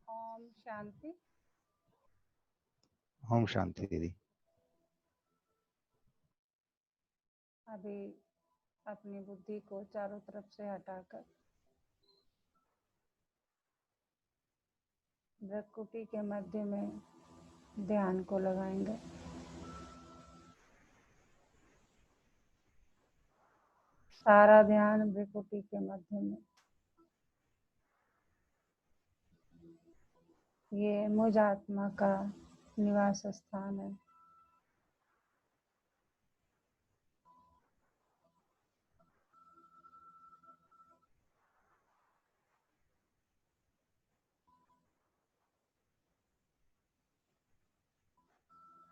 ओम शांति। ओम शांति दीदी। अभी अपनी बुद्धि को चारों तरफ से हटाकर भ्रकुटी के मध्य में ध्यान को लगाएंगे। सारा ध्यान भ्रकुटी के मध्य में। ये मुझ आत्मा का निवास स्थान है।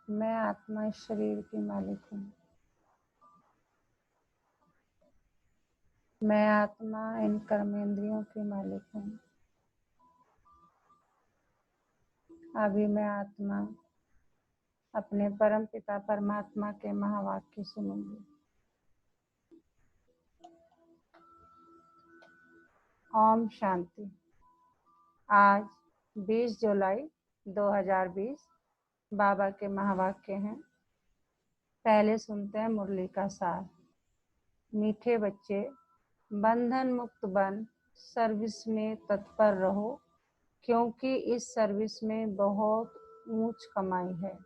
मैं आत्मा इस शरीर की मालिक हूँ। मैं आत्मा इन कर्मेंद्रियों की मालिक हूँ। अभी मैं आत्मा अपने परम पिता परमात्मा के महावाक्य सुनूंगी। ओम शांति। आज 20 जुलाई 2020 बाबा के महावाक्य हैं। पहले सुनते हैं मुरली का सार। मीठे बच्चे, बंधन मुक्त बन सर्विस में तत्पर रहो, क्योंकि इस सर्विस में बहुत ऊंच कमाई है।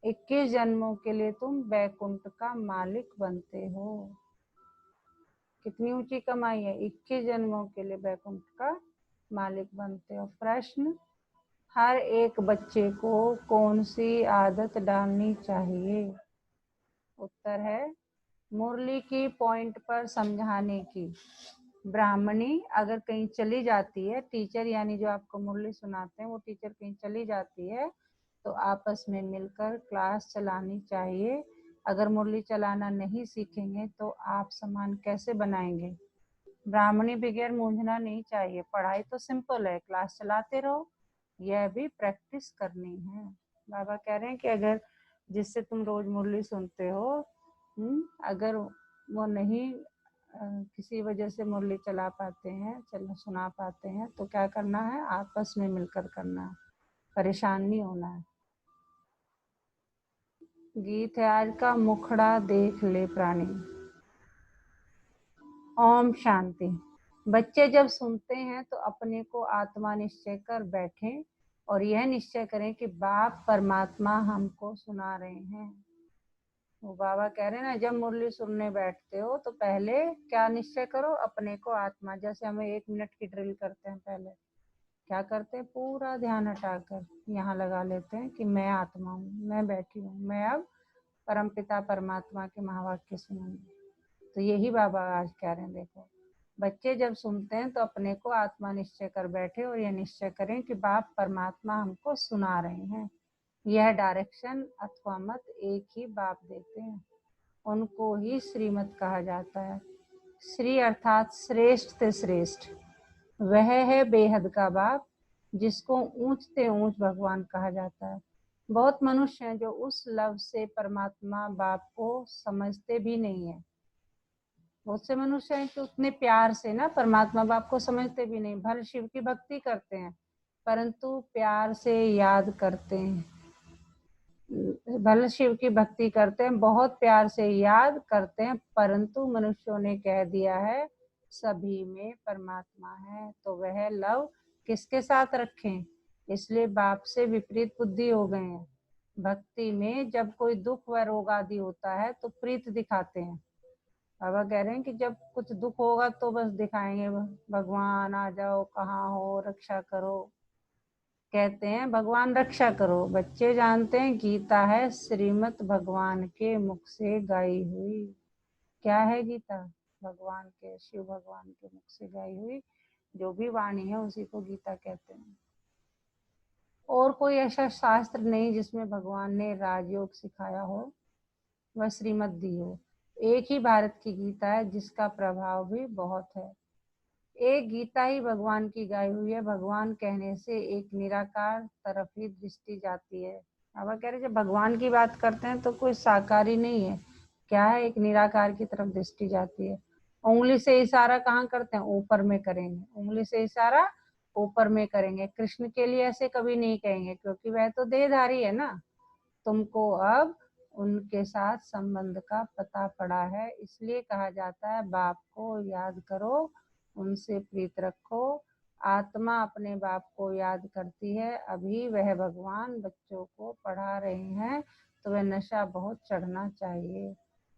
21 जन्मों के लिए तुम बैकुंठ का मालिक बनते हो। कितनी ऊंची कमाई है। 21 जन्मों के लिए बैकुंठ का मालिक बनते हो। प्रश्न, हर एक बच्चे को कौन सी आदत डालनी चाहिए? उत्तर है मुरली की पॉइंट पर समझाने की। ब्राह्मणी अगर कहीं चली जाती है, टीचर यानी जो आपको मुरली सुनाते हैं वो टीचर कहीं चली जाती है तो आपस में मिलकर क्लास चलानी चाहिए। अगर मुरली चलाना नहीं सीखेंगे तो आप सामान कैसे बनाएंगे? ब्राह्मणी बगैर मूंझना नहीं चाहिए। पढ़ाई तो सिंपल है, क्लास चलाते रहो, यह भी प्रैक्टिस करनी है। बाबा कह रहे हैं कि अगर जिससे तुम रोज मुरली सुनते हो, अगर वो नहीं किसी वजह से मुरली चला पाते हैं, सुना पाते हैं, तो क्या करना है? आपस में मिलकर करना है, परेशान नहीं होना है। गीत है आज का, मुखड़ा देख ले प्राणी। ओम शांति। बच्चे जब सुनते हैं तो अपने को आत्मा निश्चय कर बैठें और यह निश्चय करें कि बाप परमात्मा हमको सुना रहे हैं। वो बाबा कह रहे हैं ना, जब मुरली सुनने बैठते हो तो पहले क्या निश्चय करो? अपने को आत्मा। जैसे हमें 1 मिनट की ड्रिल करते हैं, पहले क्या करते हैं? पूरा ध्यान हटाकर यहाँ लगा लेते हैं कि मैं आत्मा हूँ, मैं बैठी हूँ, मैं अब परमपिता परमात्मा के महावाक्य सुनूंगी। तो यही बाबा आज कह रहे हैं। देखो, बच्चे जब सुनते हैं तो अपने को आत्मा निश्चय कर बैठे और यह निश्चय करें कि बाप परमात्मा हमको सुना रहे हैं। यह डायरेक्शन अथवा मत एक ही बाप देते हैं, उनको ही श्रीमत कहा जाता है। श्री अर्थात श्रेष्ठ से श्रेष्ठ, वह है बेहद का बाप, जिसको ऊंच से ऊंच भगवान कहा जाता है। बहुत मनुष्य हैं जो उस लव से परमात्मा बाप को समझते भी नहीं है। बहुत से मनुष्य हैं कि उतने प्यार से ना परमात्मा बाप को समझते भी नहीं। भले शिव की भक्ति करते हैं परंतु प्यार से याद करते हैं। भले शिव की भक्ति करते हैं, बहुत प्यार से याद करते हैं, परंतु मनुष्यों ने कह दिया है सभी में परमात्मा है, तो वह लव किसके साथ रखें? इसलिए बाप से विपरीत बुद्धि हो गए हैं। भक्ति में जब कोई दुख व रोग आदि होता है तो प्रीत दिखाते हैं। बाबा कह रहे हैं कि जब कुछ दुख होगा तो बस दिखाएंगे, भगवान आ जाओ, कहाँ हो, रक्षा करो। कहते हैं भगवान रक्षा करो। बच्चे जानते हैं गीता है श्रीमत भगवान के मुख से गाई हुई। क्या है गीता? भगवान के, शिव भगवान के मुख से गाई हुई जो भी वाणी है उसी को गीता कहते हैं। और कोई ऐसा शास्त्र नहीं जिसमें भगवान ने राजयोग सिखाया हो व श्रीमत दी हो। एक ही भारत की गीता है जिसका प्रभाव भी बहुत है। एक गीता ही भगवान की गाई हुई है। भगवान कहने से एक निराकार तरफ ही दृष्टि जाती है। बाबा कह रहे जब भगवान की बात करते हैं तो कोई साकारी नहीं है, क्या है? एक निराकार की तरफ दृष्टि जाती है। उंगली से इशारा कहाँ करते हैं? ऊपर में करेंगे। उंगली से इशारा ऊपर में करेंगे। कृष्ण के लिए ऐसे कभी नहीं कहेंगे, क्योंकि वह तो देहधारी है ना। तुमको अब उनके साथ संबंध का पता पड़ा है, इसलिए कहा जाता है बाप को याद करो, उनसे प्रीत रखो। आत्मा अपने बाप को याद करती है। अभी वह भगवान बच्चों को पढ़ा रहे हैं, तो वह नशा बहुत चढ़ना चाहिए,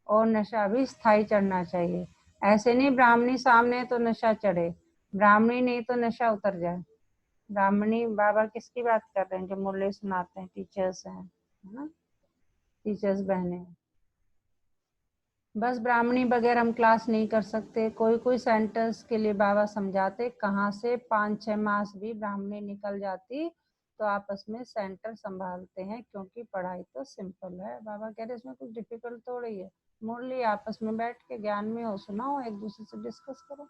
और नशा भी स्थायी चढ़ना चाहिए। ऐसे नहीं ब्राह्मणी सामने तो नशा चढ़े, ब्राह्मणी नहीं तो नशा उतर जाए। ब्राह्मणी बाबा किसकी बात कर रहे हैं? जो मुरली सुनाते हैं, टीचर्स हैं, है ना, टीचर्स बहने। बस ब्राह्मणी बगैर हम क्लास नहीं कर सकते। कोई कोई सेंटर्स के लिए बाबा समझाते, कहाँ से 5-6 मास भी ब्राह्मणी निकल जाती तो आपस में सेंटर संभालते हैं, क्योंकि पढ़ाई तो सिंपल है। बाबा कह रहे इसमें कुछ डिफिकल्ट थोड़ी है। मुरली आपस में बैठ के ज्ञान में हो, सुनाओ, एक दूसरे से डिस्कस करो।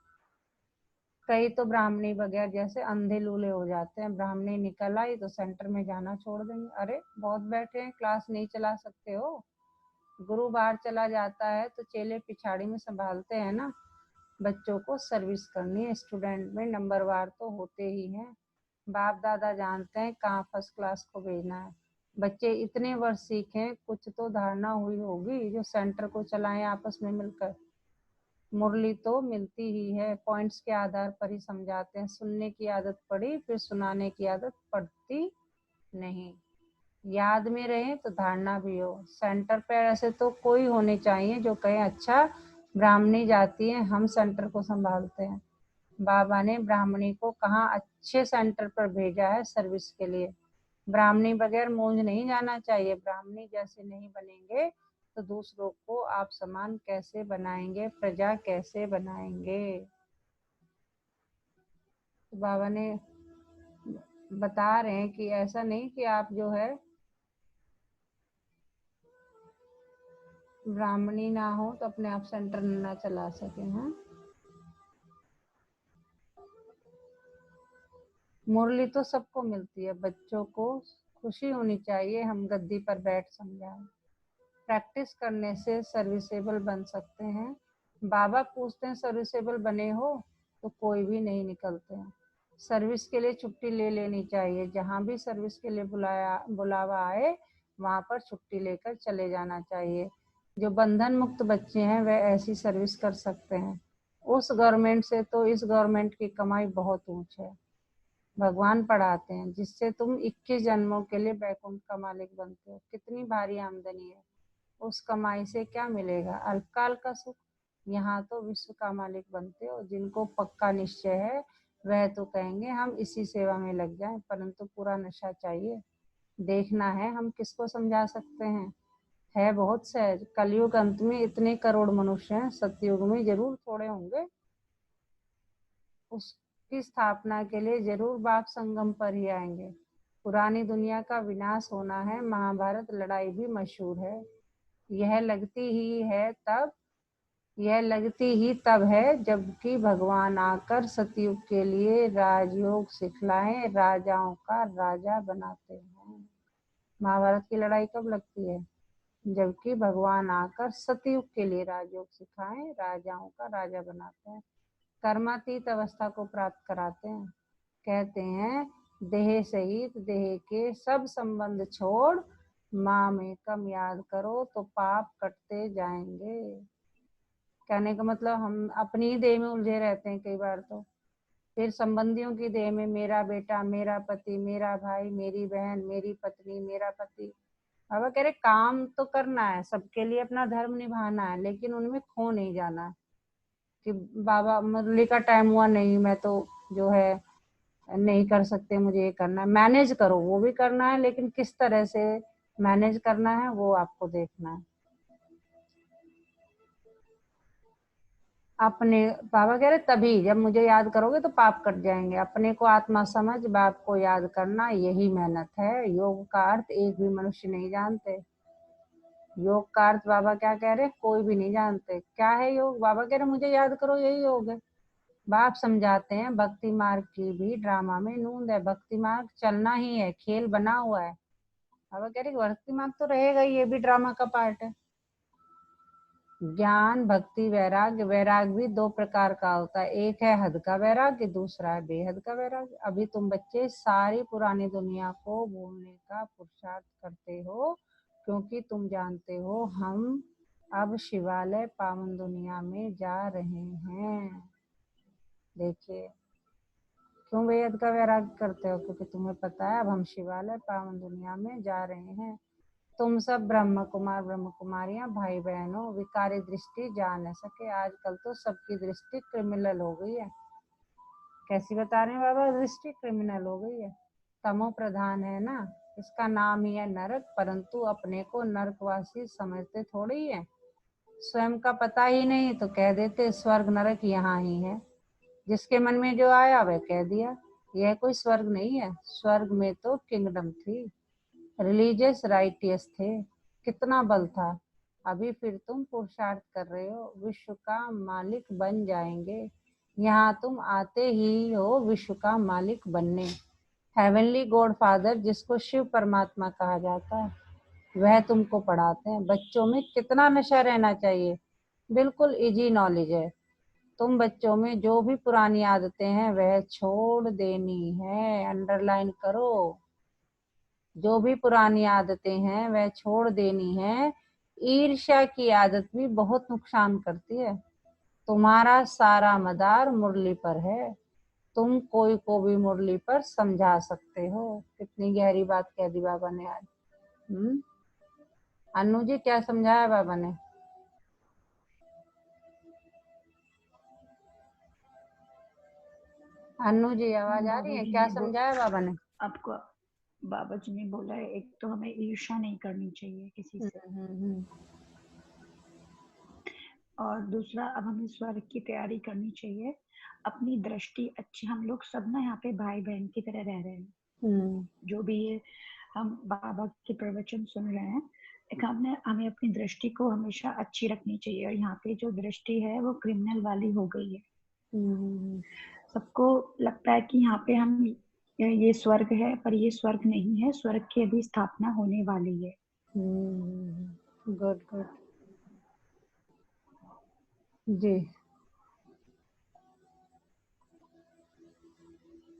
कई तो ब्राह्मणी बगैर जैसे अंधे लूले हो जाते हैं, ब्राह्मणी निकल आई तो सेंटर में जाना छोड़ देंगे। अरे बहुत बैठे हैं, क्लास नहीं चला सकते हो। गुरु बाहर चला जाता है तो चेले पिछाड़ी में संभालते हैं ना। बच्चों को सर्विस करनी है, स्टूडेंट में नंबरवार तो होते ही हैं। बाप दादा जानते हैं कहाँ फर्स्ट क्लास को भेजना है। बच्चे इतने वर्ष सीखें, कुछ तो धारणा हुई होगी जो सेंटर को चलाएं आपस में मिलकर। मुरली तो मिलती ही है, पॉइंट्स के आधार पर ही समझाते हैं। सुनने की आदत पड़ी, फिर सुनाने की आदत पड़ती नहीं। याद में रहे तो धारणा भी हो। सेंटर पे ऐसे तो कोई होने चाहिए जो कहे अच्छा ब्राह्मणी जाती है, हम सेंटर को संभालते हैं। बाबा ने ब्राह्मणी को कहाँ अच्छे सेंटर पर भेजा है सर्विस के लिए। ब्राह्मणी बगैर मूंज नहीं जाना चाहिए। ब्राह्मणी जैसे नहीं बनेंगे तो दूसरों को आप समान कैसे बनाएंगे, प्रजा कैसे बनाएंगे। तो बाबा ने बता रहे हैं कि ऐसा नहीं कि आप जो है ब्राह्मणी ना हो तो अपने आप सेंटर ना चला सके। हैं मुरली तो सबको मिलती है, बच्चों को खुशी होनी चाहिए हम गद्दी पर बैठ समझाएं। प्रैक्टिस करने से सर्विसेबल बन सकते हैं। बाबा पूछते हैं सर्विसेबल बने हो? तो कोई भी नहीं निकलते हैं। सर्विस के लिए छुट्टी ले लेनी चाहिए। जहाँ भी सर्विस के लिए बुलावा आए वहाँ पर छुट्टी लेकर चले जाना चाहिए। जो बंधन मुक्त बच्चे हैं वह ऐसी सर्विस कर सकते हैं। उस गवर्नमेंट से तो इस गवर्नमेंट की कमाई बहुत ऊंच है। भगवान पढ़ाते हैं जिससे तुम 21 जन्मों के लिए बैकुंठ का मालिक बनते हो। कितनी भारी आमदनी है। उस कमाई से क्या मिलेगा? अल्पकाल का सुख। यहाँ तो विश्व का मालिक बनते हो। जिनको पक्का निश्चय है वह तो कहेंगे हम इसी सेवा में लग जाएं, परंतु पूरा नशा चाहिए। देखना है हम किसको समझा सकते हैं। है बहुत सहज। कलयुग अंत में इतने करोड़ मनुष्य हैं, सतयुग में जरूर थोड़े होंगे। उसकी स्थापना के लिए जरूर बाप संगम पर ही आएंगे। पुरानी दुनिया का विनाश होना है। महाभारत लड़ाई भी मशहूर है। यह लगती ही तब है जबकि भगवान आकर सतयुग के लिए राजयोग सिखलाएं, राजाओं का राजा बनाते हैं। महाभारत की लड़ाई कब लगती है? जबकि भगवान आकर सतयुग के लिए राजयोग सिखाएं, राजाओं का राजा बनाते हैं। कर्मातीत अवस्था को प्राप्त कराते हैं। कहते हैं देह सहित देह के सब संबंध छोड़ माँ में कम याद करो तो पाप कटते जाएंगे। कहने का मतलब हम अपनी ही देह में उलझे रहते हैं कई बार तो। फिर संबंधियों की देह में मेरा बेटा, मेरा पति, मेरा भाई, मेरी बहन, मेरी पत्नी, मेरा पति। बाबा कह रहे काम तो करना है, सबके लिए अपना धर्म निभाना है, लेकिन उनमें खो नहीं जाना है कि बाबा मुरली का टाइम हुआ नहीं, मैं तो जो है नहीं कर सकते, मुझे ये करना है। मैनेज करो, वो भी करना है, लेकिन किस तरह से मैनेज करना है वो आपको देखना है। अपने बाबा कह रहे तभी जब मुझे याद करोगे तो पाप कट जाएंगे। अपने को आत्मा समझ बाप को याद करना, यही मेहनत है। योग का अर्थ एक भी मनुष्य नहीं जानते। योग का अर्थ बाबा क्या कह रहे, कोई भी नहीं जानते। क्या है योग? बाबा कह रहे मुझे याद करो, यही योग है। बाप समझाते हैं भक्ति मार्ग की भी ड्रामा में नूंद है। भक्ति मार्ग चलना ही है, खेल बना हुआ है। बाबा कह रहे भक्ति मार्ग तो रहेगा ही, ये भी ड्रामा का पार्ट है। ज्ञान, भक्ति, वैराग्य। वैराग्य भी दो प्रकार का होता है, एक है हद का वैराग्य, दूसरा है बेहद का वैराग्य। अभी तुम बच्चे सारी पुरानी दुनिया को भूलने का पुरुषार्थ करते हो, क्योंकि तुम जानते हो हम अब शिवालय पावन दुनिया में जा रहे हैं। देखिए, क्यों बेहद का वैराग्य करते हो? क्योंकि तुम्हें पता है अब हम शिवालय पावन दुनिया में जा रहे हैं। तुम सब ब्रह्म कुमार ब्रह्म कुमारियां भाई बहनों, विकारी दृष्टि जा न सके। आजकल तो सबकी दृष्टि क्रिमिनल हो गई है। कैसी बता रहे हैं बाबा? दृष्टि क्रिमिनल हो गई है, तमो प्रधान है ना। इसका नाम ही है नरक, परंतु अपने को नरकवासी समझते थोड़ी है। स्वयं का पता ही नहीं तो कह देते स्वर्ग नरक यहाँ ही है। जिसके मन में जो आया वह कह दिया। यह कोई स्वर्ग नहीं है, स्वर्ग में तो किंगडम थी, रिलीजियस राइटियस थे, कितना बल था। अभी फिर तुम पुरुषार्थ कर रहे हो, विश्व का मालिक बन जाएंगे। यहाँ तुम आते ही हो विश्व का मालिक बनने। हेवनली गॉड फादर, जिसको शिव परमात्मा कहा जाता है, वह तुमको पढ़ाते हैं। बच्चों में कितना नशा रहना चाहिए, बिल्कुल इजी नॉलेज है। तुम बच्चों में जो भी पुरानी आदतें हैं वह छोड़ देनी है, अंडरलाइन करो। जो भी पुरानी आदतें हैं वह छोड़ देनी है। ईर्ष्या की आदत भी बहुत नुकसान करती है। तुम्हारा सारा मदार मुरली पर है, तुम कोई को भी मुरली पर समझा सकते हो। कितनी गहरी बात कह दी बाबा ने आज। अनु जी, क्या समझाया बाबा ने? अनु जी, आवाज आ रही बाबा है? जी क्या ने समझाया बाबा ने? आपको बाबा जी ने बोला है, एक तो हमें ईर्ष्या नहीं करनी चाहिए किसी से, और दूसरा अब हमें स्वर्ग की तैयारी करनी चाहिए। अपनी दृष्टि अच्छी, हम लोग सब ना यहाँ पे भाई बहन की तरह रह रहे हैं। जो भी ये हम बाबा के प्रवचन सुन रहे हैं, एक हमने हमें अपनी दृष्टि को हमेशा अच्छी रखनी चाहिए। और यहाँ पे जो दृष्टि है वो क्रिमिनल वाली हो गई है। सबको लगता है कि यहाँ पे हम ये स्वर्ग है, पर ये स्वर्ग नहीं है, स्वर्ग की अभी स्थापना होने वाली है। गुड गुड जी।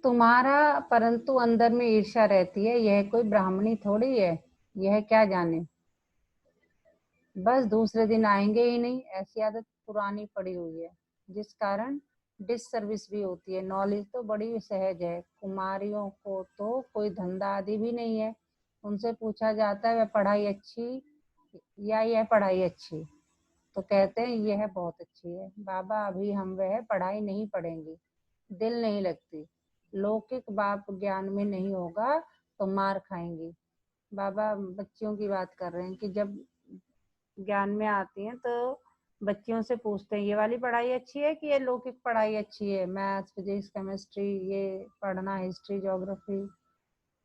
तुम्हारा परंतु अंदर में ईर्ष्या रहती है, यह कोई ब्राह्मणी थोड़ी है, यह क्या जाने, बस दूसरे दिन आएंगे ही नहीं, ऐसी आदत पुरानी पड़ी हुई है, जिस कारण डिससर्विस भी होती है। नॉलेज तो बड़ी सहज है, कुमारियों को तो कोई धंधा आदि भी नहीं है। उनसे पूछा जाता है वह पढ़ाई अच्छी या यह पढ़ाई अच्छी, तो कहते हैं यह बहुत अच्छी है। बाबा अभी हम वह पढ़ाई नहीं पढ़ेंगे, दिल नहीं लगती, लौकिक बाप ज्ञान में नहीं होगा तो मार खाएंगी। बाबा बच्चियों की बात कर रहे हैं कि जब ज्ञान में आती हैं तो बच्चियों से पूछते हैं ये वाली पढ़ाई अच्छी है कि ये लौकिक पढ़ाई अच्छी है, मैथ्स फिजिक्स केमिस्ट्री ये पढ़ना, हिस्ट्री ज्योग्राफी।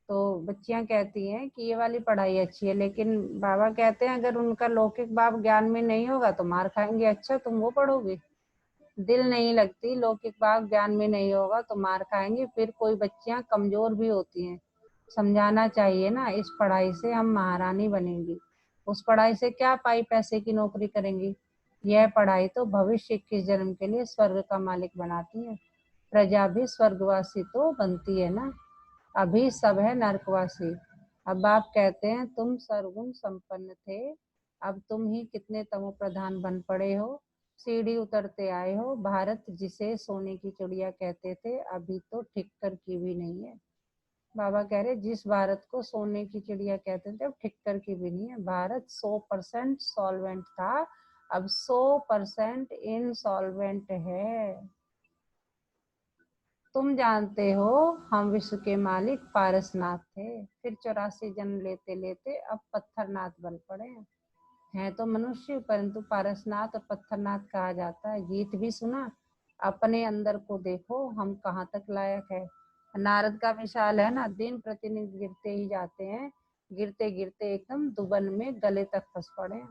तो बच्चियां कहती हैं कि ये वाली पढ़ाई अच्छी है, लेकिन बाबा कहते हैं अगर उनका लौकिक बाप ज्ञान में नहीं होगा तो मार खाएंगे। अच्छा, तुम वो पढ़ोगी? दिल नहीं लगती, लौकिक बाप ज्ञान में नहीं होगा तो मार खाएंगे। फिर कोई बच्चियां कमजोर भी होती हैं, समझाना चाहिए ना, इस पढ़ाई से हम महारानी बनेंगी, उस पढ़ाई से क्या पाई पैसे की नौकरी करेंगी। यह पढ़ाई तो भविष्य 21 जन्म के लिए स्वर्ग का मालिक बनाती है। प्रजा भी स्वर्गवासी तो बनती है ना, अभी सब है नरकवासी। अब बाप कहते हैं तुम सर्वगुण संपन्न थे, अब तुम ही कितने तमो प्रधान बन पड़े हो, सीढ़ी उतरते आए हो। भारत जिसे सोने की चिड़िया कहते थे अभी तो ठिक्कर की भी नहीं है। बाबा कह रहे जिस भारत को सोने की चिड़िया कहते थे अब ठिक्कर की भी नहीं है। भारत 100% सॉल्वेंट था, अब 100% इनसॉल्वेंट है। तुम जानते हो हम विश्व के मालिक पारसनाथ थे, फिर 84 जन्म लेते लेते अब पत्थरनाथ बन पड़े हैं। तो मनुष्य परंतु पारसनाथ और पत्थरनाथ कहा जाता है। गीत भी सुना, अपने अंदर को देखो हम कहाँ तक लायक है। नारद का मिसाल है ना, दिन प्रतिदिन गिरते ही जाते हैं, गिरते गिरते एकदम दुबन में गले तक फंस पड़े हैं।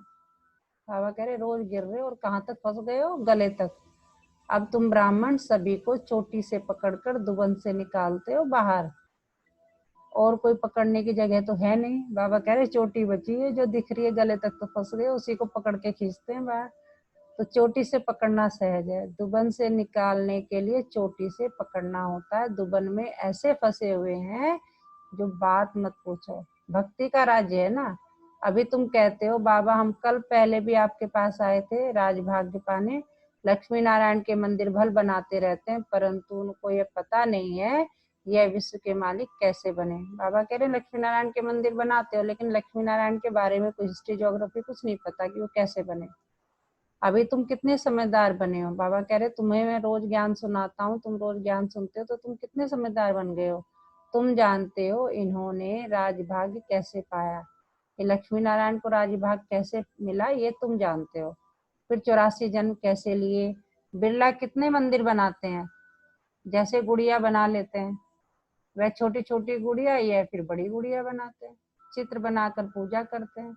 बाबा कह रहे रोज गिर रहे हो और कहाँ तक फंस गए हो? गले तक। अब तुम ब्राह्मण सभी को चोटी से पकड़कर दुबन से निकालते हो बाहर, और कोई पकड़ने की जगह तो है नहीं। बाबा कह रहे चोटी बची है जो दिख रही है, गले तक तो फंस गए, उसी को पकड़ के खींचते हैं बाहर। तो चोटी से पकड़ना सहज है, दुबन से निकालने के लिए चोटी से पकड़ना होता है। दुबन में ऐसे फंसे हुए हैं जो बात मत पूछो। भक्ति का राज्य है ना। अभी तुम कहते हो बाबा हम कल पहले भी आपके पास आए थे राजभाग्य पाने, लक्ष्मी नारायण के मंदिर भल बनाते रहते हैं, परंतु उनको ये पता नहीं है यह विश्व के मालिक कैसे बने। बाबा कह रहे हैं लक्ष्मी नारायण के मंदिर बनाते हो, लेकिन लक्ष्मी नारायण के बारे में कुछ हिस्ट्री ज्योग्राफी कुछ नहीं पता कि वो कैसे बने। अभी तुम कितने समझदार बने हो। बाबा कह रहे तुम्हें मैं रोज ज्ञान सुनाता हूँ, तुम रोज ज्ञान सुनते हो, तो तुम कितने समझदार बन गए हो। तुम जानते हो इन्होंने राजभाग्य कैसे पाया, ये लक्ष्मी नारायण को राजभाग्य कैसे मिला ये तुम जानते हो। फिर 84 जन्म कैसे लिए। बिरला कितने मंदिर बनाते हैं, जैसे गुड़िया बना लेते हैं वह छोटी छोटी गुड़िया या फिर बड़ी गुड़िया बनाते हैं, चित्र बनाकर पूजा करते हैं।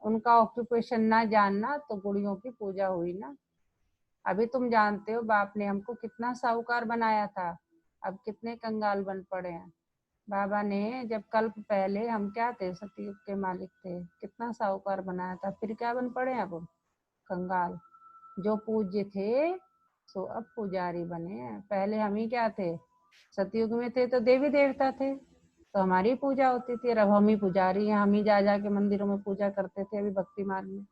उनका ऑक्यूपेशन ना जानना तो गुड़ियों की पूजा हुई ना। अभी तुम जानते हो बाप ने हमको कितना साहूकार बनाया था, अब कितने कंगाल बन पड़े हैं। बाबा ने जब कल्प पहले हम क्या थे, सतयुग के मालिक थे, कितना साहूकार बनाया था, फिर क्या बन पड़े अब कंगाल। जो पूज्य थे सो अब पुजारी बने हैं। पहले हम ही क्या थे, सतयुग में थे तो देवी देवता थे तो हमारी पूजा होती थी, अब हम ही पुजारी हैं, हम ही जा जाके मंदिरों में पूजा करते थे। अभी भक्ति मार्ग में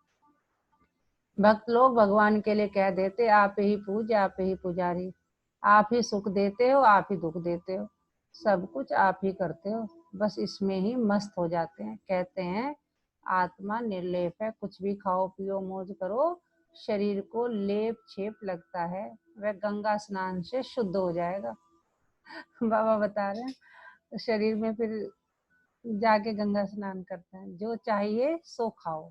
भक्त लोग भगवान के लिए कह देते आप ही पूज्य आप ही पुजारी, आप ही सुख देते हो आप ही दुख देते हो, सब कुछ आप ही करते हो, बस इसमें ही मस्त हो जाते हैं। कहते हैं आत्मा निर्लेप है, कुछ भी खाओ पियो मौज करो, शरीर को लेप छेप लगता है, वह गंगा स्नान से शुद्ध हो जाएगा। बाबा बता रहे हैं तो शरीर में फिर जाके गंगा स्नान करते हैं। जो चाहिए सो खाओ,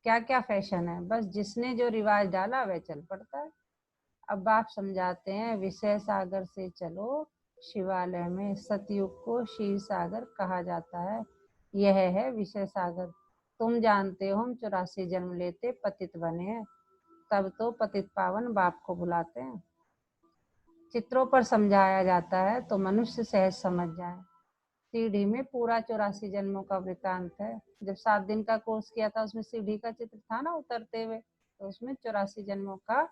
क्या क्या फैशन है, बस जिसने जो रिवाज डाला वह चल पड़ता है। अब बाप समझाते हैं विषय सागर से चलो शिवालय में, सतयुग को क्षीर सागर कहा जाता है, यह है विषय सागर। तुम जानते हो हम 84 जन्म लेते पतित बने हैं, तब तो पतित पावन बाप को बुलाते हैं। चित्रों पर समझाया जाता है तो मनुष्य सहज समझ जाए। सीढ़ी में पूरा 84 जन्मों का वृतांत है। जब 7 दिन का कोर्स किया था उसमें सीढ़ी का चित्र था ना उतरते हुए, तो उसमें 84 जन्मों का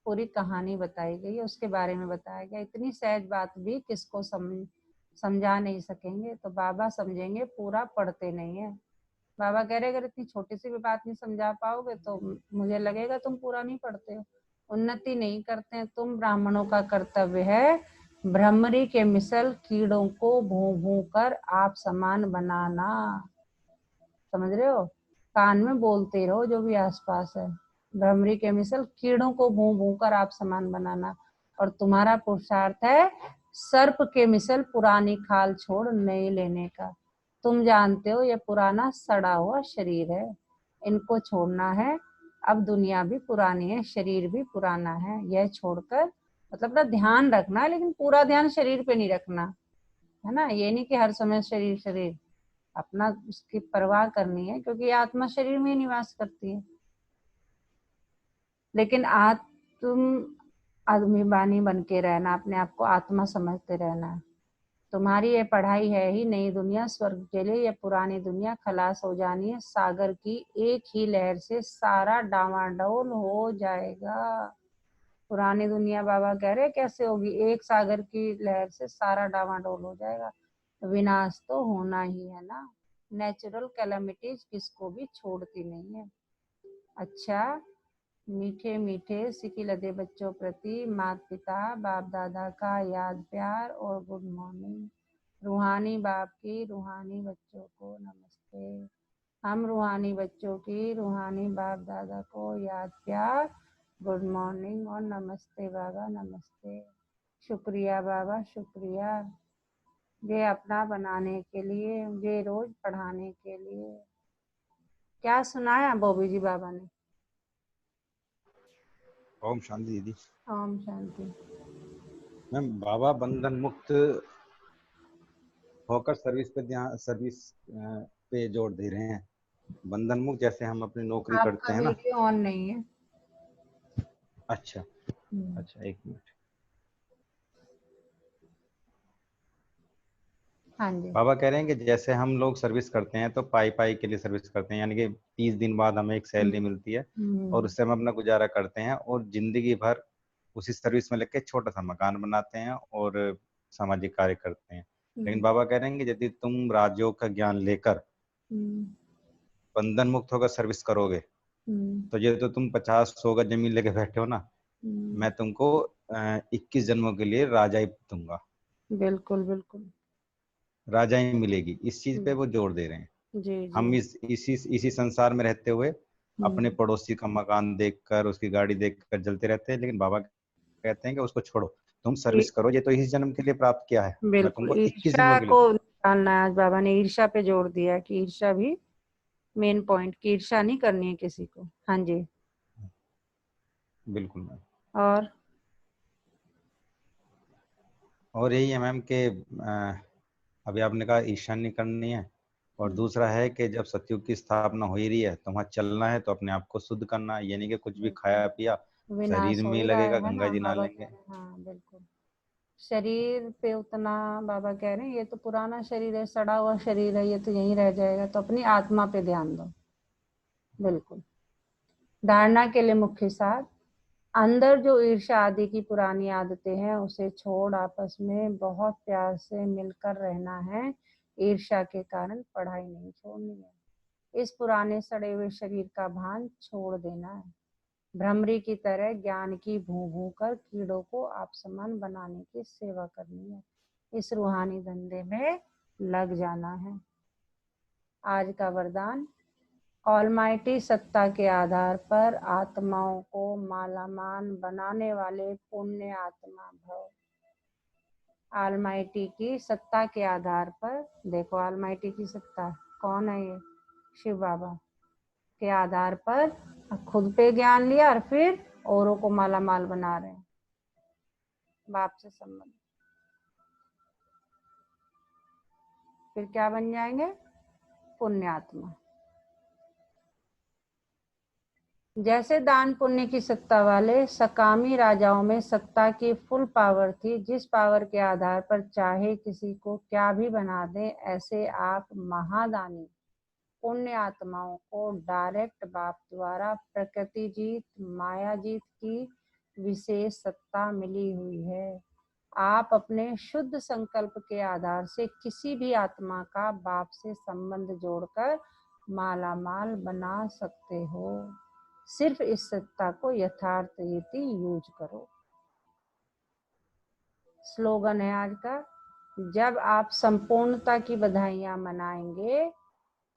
पूरी कहानी बताई गई है, उसके बारे में बताया गया। इतनी सहज बात भी किसको समझा नहीं सकेंगे, तो बाबा समझेंगे, पूरा पढ़ते नहीं है। बाबा कह रहे अगर इतनी छोटी सी भी बात नहीं समझा पाओगे तो मुझे लगेगा तुम पूरा नहीं पढ़ते हो, उन्नति नहीं करते हैं तुम। ब्राह्मणों का कर्तव्य है भ्रमरी के मिसल कीड़ों को भू भू कर आप समान बनाना। समझ रहे हो, कान में बोलते रहो जो भी आसपास है, भ्रमरी के मिसल कीड़ों को भू भू कर आप समान बनाना। और तुम्हारा पुरुषार्थ है सर्प के मिसल पुरानी खाल छोड़ नई लेने का। तुम जानते हो ये पुराना सड़ा हुआ शरीर है, इनको छोड़ना है। अब दुनिया भी पुरानी है, शरीर भी पुराना है, यह छोड़कर मतलब ना ध्यान रखना, लेकिन पूरा ध्यान शरीर पे नहीं रखना है ना। ये नहीं कि हर समय शरीर शरीर, अपना उसकी परवाह करनी है, क्योंकि आत्मा शरीर में ही निवास करती है। लेकिन तुम अभिमानी बन के रहना, अपने आप को आत्मा समझते रहना। तुम्हारी ये पढ़ाई है ही नई दुनिया स्वर्ग के लिए, ये पुरानी दुनिया खलास हो जानी है। सागर की एक ही लहर से सारा डामाडोल हो जाएगा। पुरानी दुनिया बाबा कह रहे कैसे होगी, एक सागर की लहर से सारा डामाडोल हो जाएगा। विनाश तो होना ही है ना, नेचुरल कैलेमिटीज किसको भी छोड़ती नहीं है। अच्छा, मीठे मीठे सिकी लदे बच्चों प्रति माता पिता बाप दादा का याद प्यार और गुड मॉर्निंग। रूहानी बाप की रूहानी बच्चों को नमस्ते। हम रूहानी बच्चों की रूहानी बाप दादा को याद प्यार, गुड मॉर्निंग और नमस्ते बाबा नमस्ते। शुक्रिया बाबा शुक्रिया, ये अपना बनाने के लिए, ये रोज पढ़ाने के लिए। क्या सुनाया बॉबी जी बाबा ने? ओम शांति दीदी। ओम शांति। मैम बाबा बंधन मुक्त होकर सर्विस पे जोर दे रहे हैं। बंधन मुक्त जैसे हम अपनी नौकरी करते हैं ना। वीडियो ऑन नहीं है। अच्छा अच्छा, एक मिनट। हाँ जी। बाबा कह रहे हैं कि जैसे हम लोग सर्विस करते हैं तो पाई पाई के लिए सर्विस करते हैं, यानी कि 30 दिन बाद हमें एक सैलरी मिलती है और उससे हम अपना गुजारा करते हैं और जिंदगी भर उसी सर्विस में लग के छोटा सा मकान बनाते हैं और सामाजिक कार्य करते हैं। लेकिन बाबा कह रहे हैं कि यदि तुम राजयोग का ज्ञान लेकर बंधन मुक्त होकर सर्विस करोगे तो ये तो तुम 50-100 गज जमीन लेके बैठे हो ना, मैं तुमको 21 जन्मों के लिए राजा ही दूंगा, बिल्कुल बिल्कुल। राजा ही मिलेगी। इस चीज पे वो जोर दे रहे हैं। जी हम जी। इसी संसार में रहते हुए अपने पड़ोसी का मकान देखकर उसकी गाड़ी देखकर जलते रहते हैं, लेकिन बाबा कहते हैं कि उसको छोड़ो, तुम सर्विस करो, ये तो इस जन्म के लिए प्राप्त किया है, मैं बिल्कुल तुमको 21 ईर्ष्या जन्मों के लिए को दूंगा। निकालना है। आज बाबा ने ईर्ष्या पे जोर दिया कि ईर्ष्या भी मेन पॉइंट, की ईर्ष्या नहीं करनी है किसी को। हाँ जी। बिल्कुल मैम। और और यही है मैम कि अभी आपने कहा ईर्ष्या नहीं करनी है, और दूसरा है कि जब सतयुग की स्थापना हो ही रही है तो वहाँ चलना है तो अपने आप को शुद्ध करना है, ये नहीं कि कुछ भी खाया पिया विनाश शरीर हो में ही ही रहा लगेगा, है गंगा ना, जी नहा बाबा कह लेंगे। रहे हैं। हाँ बिल्कुल। शरीर पे उतना, बाबा कह रहे हैं ये तो पुराना शरीर है, सड़ा हुआ शरीर है, ये तो यहीं रह जाएगा, तो अपनी आत्मा पे ध्यान दो। बिल्कुल। धारणा के लिए मुख्य सार, अंदर जो ईर्ष्या आदि की पुरानी आदतें हैं उसे छोड़ आपस में बहुत प्यार से मिलकर रहना है। ईर्ष्या के कारण पढ़ाई नहीं छोड़नी है। इस पुराने सड़े हुए शरीर का भान छोड़ देना है। भ्रमरी की तरह ज्ञान की भू भू कर कीड़ों को आप समान बनाने की सेवा करनी है। इस रूहानी धंधे में लग जाना है। आज का वरदान, ऑलमाइटी सत्ता के आधार पर आत्माओं को मालामाल बनाने वाले पुण्य आत्मा भव। ऑलमाइटी की सत्ता के आधार पर, देखो ऑलमाइटी की सत्ता कौन है? ये शिव बाबा के आधार पर खुद पे ज्ञान लिया और फिर औरों को मालामाल बना रहे हैं। बाप से संबंध, फिर क्या बन जाएंगे? पुण्यात्मा। जैसे दान पुण्य की सत्ता वाले सकामी राजाओं में सत्ता की फुल पावर थी, जिस पावर के आधार पर चाहे किसी को क्या भी बना दे, ऐसे आप महादानी पुण्य आत्माओं को डायरेक्ट बाप द्वारा प्रकृति जीत माया जीत की विशेष सत्ता मिली हुई है। आप अपने शुद्ध संकल्प के आधार से किसी भी आत्मा का बाप से संबंध जोड़कर मालामाल बना सकते हो। सिर्फ इस सत्ता को यथार्थ रीति यूज करो। स्लोगन है आज का, जब आप संपूर्णता की बधाइयां मनाएंगे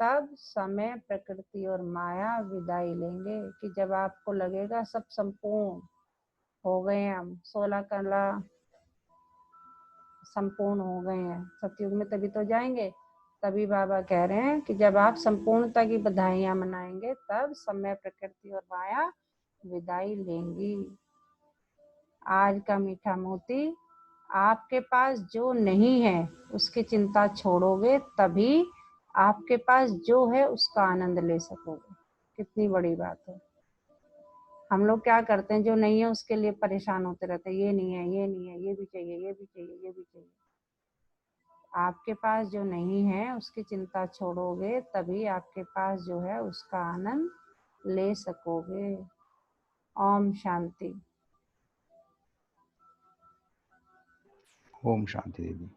तब समय प्रकृति और माया विदाई लेंगे। कि जब आपको लगेगा सब संपूर्ण हो गए हैं, हम 16 कला संपूर्ण हो गए हैं सतयुग में, तभी तो जाएंगे। तभी बाबा कह रहे हैं कि जब आप संपूर्णता की बधाइयां मनाएंगे तब समय प्रकृति और माया विदाई लेंगी। आज का मीठा मोती, आपके पास जो नहीं है उसकी चिंता छोड़ोगे तभी आपके पास जो है उसका आनंद ले सकोगे। कितनी बड़ी बात है। हम लोग क्या करते हैं, जो नहीं है उसके लिए परेशान होते रहते हैं, ये नहीं है, ये नहीं है, ये भी चाहिए, ये भी चाहिए, ये भी चाहिए। आपके पास जो नहीं है उसकी चिंता छोड़ोगे तभी आपके पास जो है उसका आनंद ले सकोगे। ओम शांति। ओम शांति देवी।